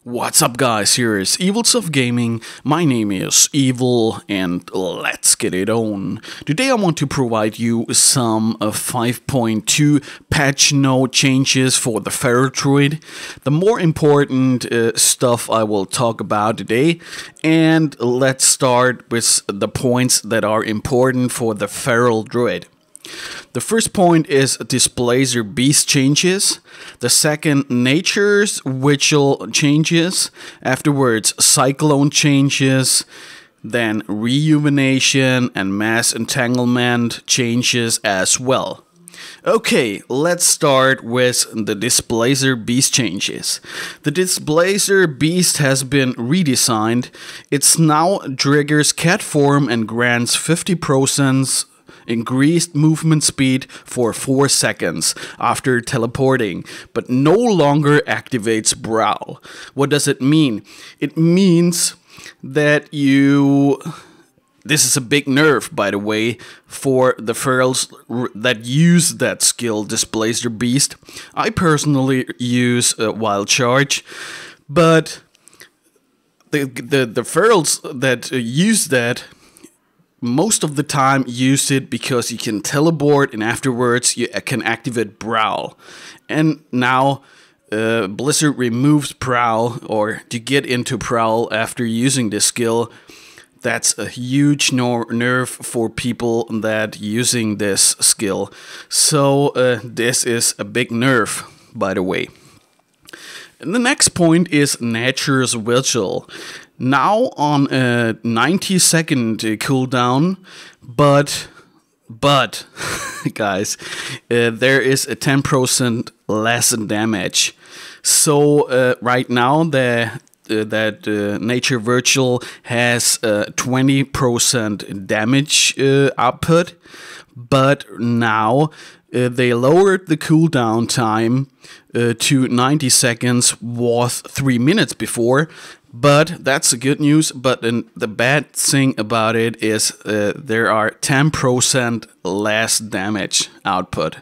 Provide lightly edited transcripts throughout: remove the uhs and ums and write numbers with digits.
What's up guys, here is EvilSoftGaming, my name is Evil, and let's get it on. Today I want to provide you some 5.2 patch note changes for the Feral Druid. The more important stuff I will talk about today, and let's start with the points that are important for the Feral Druid. The first point is Displacers Beast changes. The second, Nature's Vigil changes. Afterwards, Cyclone changes. Then Rejuvenation and Mass Entanglement changes as well. Okay, let's start with the Displacers Beast changes. The Displacers Beast has been redesigned. It now triggers cat form and grants 50% increased movement speed for 4 seconds after teleporting, but no longer activates Brow. What does it mean? It means that this is a big nerf, by the way, for the ferals that use that skill, Displacers Beast. I personally use Wild Charge, but the ferals that use that most of the time use it because you can teleport and afterwards you can activate Prowl. And now Blizzard removes Prowl, or to get into Prowl after using this skill. That's a huge nerf for people that using this skill. So this is a big nerf, by the way. And the next point is Nature's Vigil. Now on a 90-second cooldown, but guys, there is a 10% less damage. So right now that Nature Vigil has 20% damage output, but now they lowered the cooldown time to 90 seconds, was 3 minutes before. But that's the good news. But the bad thing about it is there are 10% less damage output.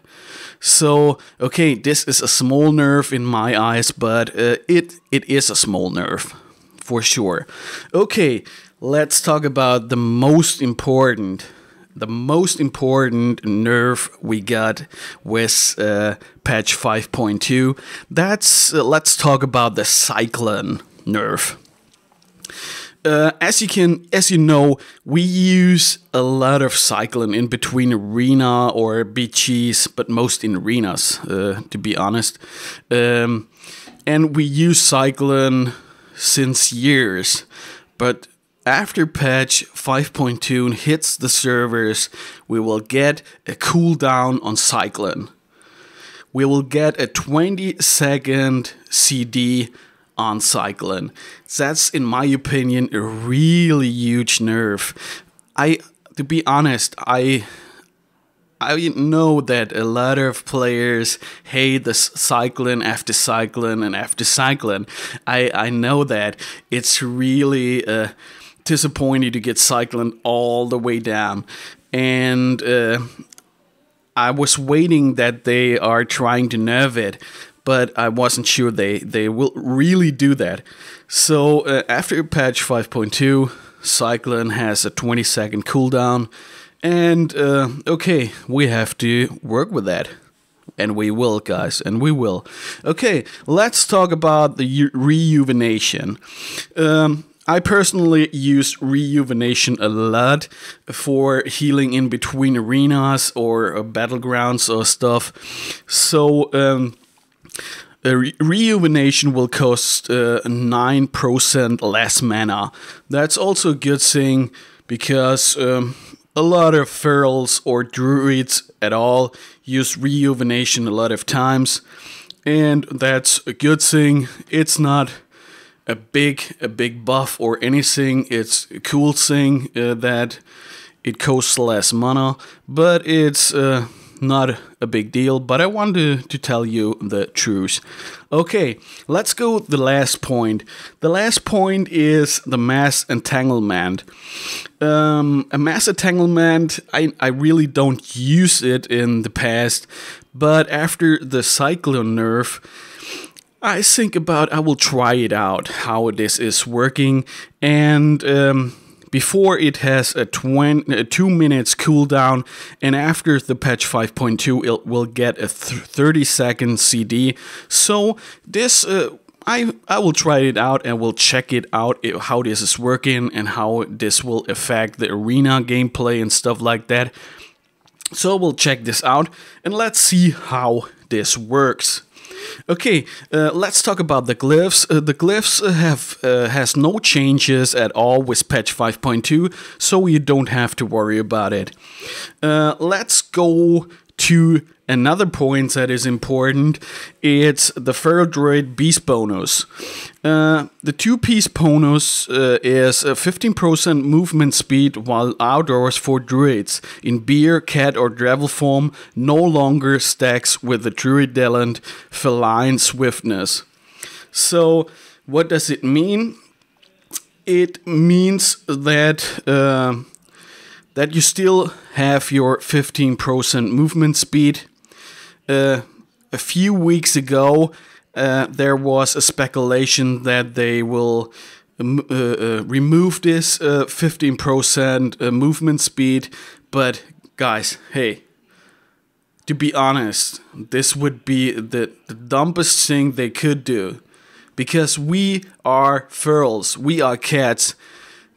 So, okay, this is a small nerf in my eyes, but it is a small nerf for sure. Okay, let's talk about the most important nerf we got with patch 5.2. That's let's talk about the Cyclone nerf. As you know, we use a lot of Cyclone in between arena or BGs, but most in arenas, to be honest. And we use Cyclone since years, but after patch 5.2 hits the servers, we will get a cooldown on Cyclone. We will get a 20-second CD on Cyclone. That's, in my opinion, a really huge nerf. To be honest, I know that a lot of players hate the Cyclone after Cyclone and after Cyclone. I know that it's really disappointing to get Cyclone all the way down, and I was waiting that they are trying to nerf it, but I wasn't sure they will really do that. So after patch 5.2, Cyclone has a 20-second cooldown, and okay, we have to work with that. And we will, guys, and we will. Okay, let's talk about the Rejuvenation. I personally use Rejuvenation a lot for healing in between arenas or battlegrounds or stuff. So Rejuvenation will cost 9% less mana. That's also a good thing because a lot of ferals or druids at all use Rejuvenation a lot of times, and that's a good thing. It's not a big buff or anything. It's a cool thing that it costs less mana, but it's not a big deal. But I wanted to tell you the truth. Okay, let's go the last point. The last point is the Mass Entanglement. A Mass Entanglement, I really don't use it in the past, but after the Cyclone nerf, I think about I will try it out how this is working, and before it has a 2 minutes cooldown, and after the patch 5.2 it will get a 30-second CD. So this I will try it out and will check it out how this is working and how this will affect the arena gameplay and stuff like that. So we'll check this out and let's see how this works. Okay, let's talk about the glyphs. The glyphs has no changes at all with patch 5.2, so you don't have to worry about it. Let's go to another point that is important. It's the Feral Druid Beast bonus. The 2-piece bonus is a 15% movement speed while outdoors for druids in bear, cat or devil form, no longer stacks with the druid talent feline swiftness. So what does it mean? It means that that you still have your 15% movement speed. A few weeks ago, there was a speculation that they will remove this 15% movement speed, but guys, hey, to be honest, this would be the dumbest thing they could do, because we are ferals, we are cats.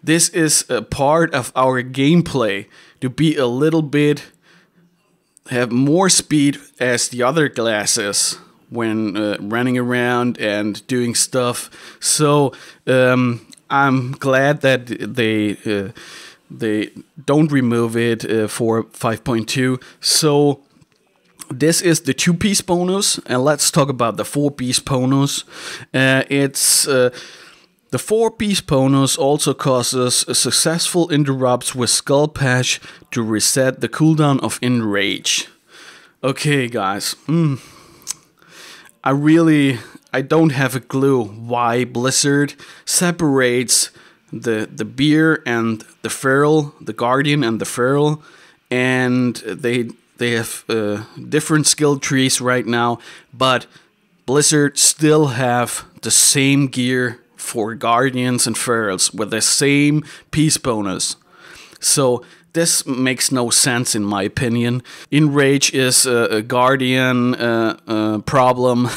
This is a part of our gameplay to be a little bit, have more speed as the other classes when running around and doing stuff. So I'm glad that they don't remove it for 5.2. So this is the 2-piece bonus, and let's talk about the 4-piece bonus. The 4-piece bonus also causes successful interrupts with Skull Patch to reset the cooldown of Enrage. Okay, guys. I don't have a clue why Blizzard separates the bear and the feral, the guardian and the feral, and they have different skill trees right now, but Blizzard still have the same gear for guardians and ferals with the same piece bonus. So this makes no sense in my opinion. Enrage is a guardian problem.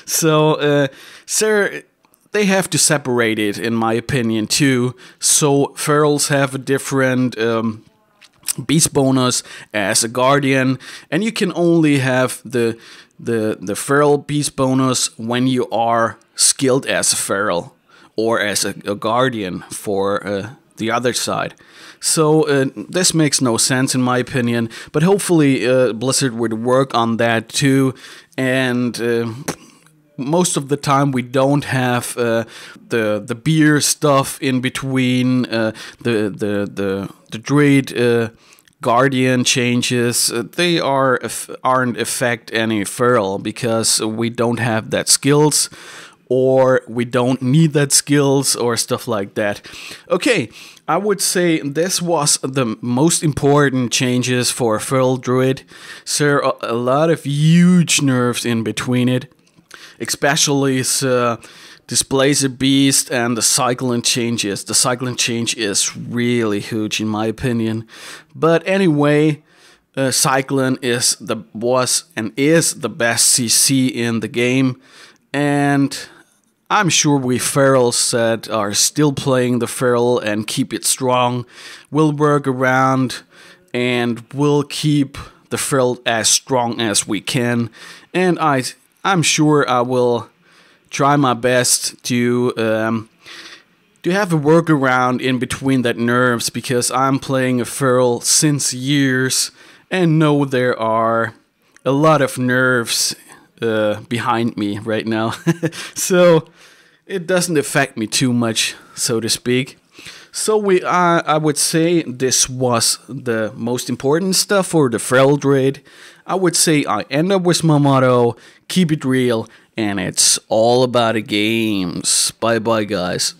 So they have to separate it in my opinion too. So ferals have a different beast bonus as a guardian, and you can only have the feral beast bonus when you are skilled as a feral or as a guardian for the other side. So this makes no sense in my opinion, but hopefully Blizzard would work on that too. And most of the time we don't have the beer stuff in between the Druid guardian changes. They aren't affect any feral because we don't have that skills, or we don't need that skills or stuff like that. Okay, I would say this was the most important changes for Feral Druid. There are a lot of huge nerfs in between it, especially Displacers Beast and the Cyclone changes. The Cyclone change is really huge in my opinion. But anyway, Cyclone was and is the best CC in the game, and I'm sure we ferals that are still playing the feral and keep it strong will work around and will keep the feral as strong as we can. And I'm sure I will try my best to have a workaround in between that nerfs, because I'm playing a feral since years and know there are a lot of nerfs behind me right now. So it doesn't affect me too much, so to speak. So I would say this was the most important stuff for the Feral Druid. I would say I end up with my motto, keep it real, and it's all about the games. Bye bye guys.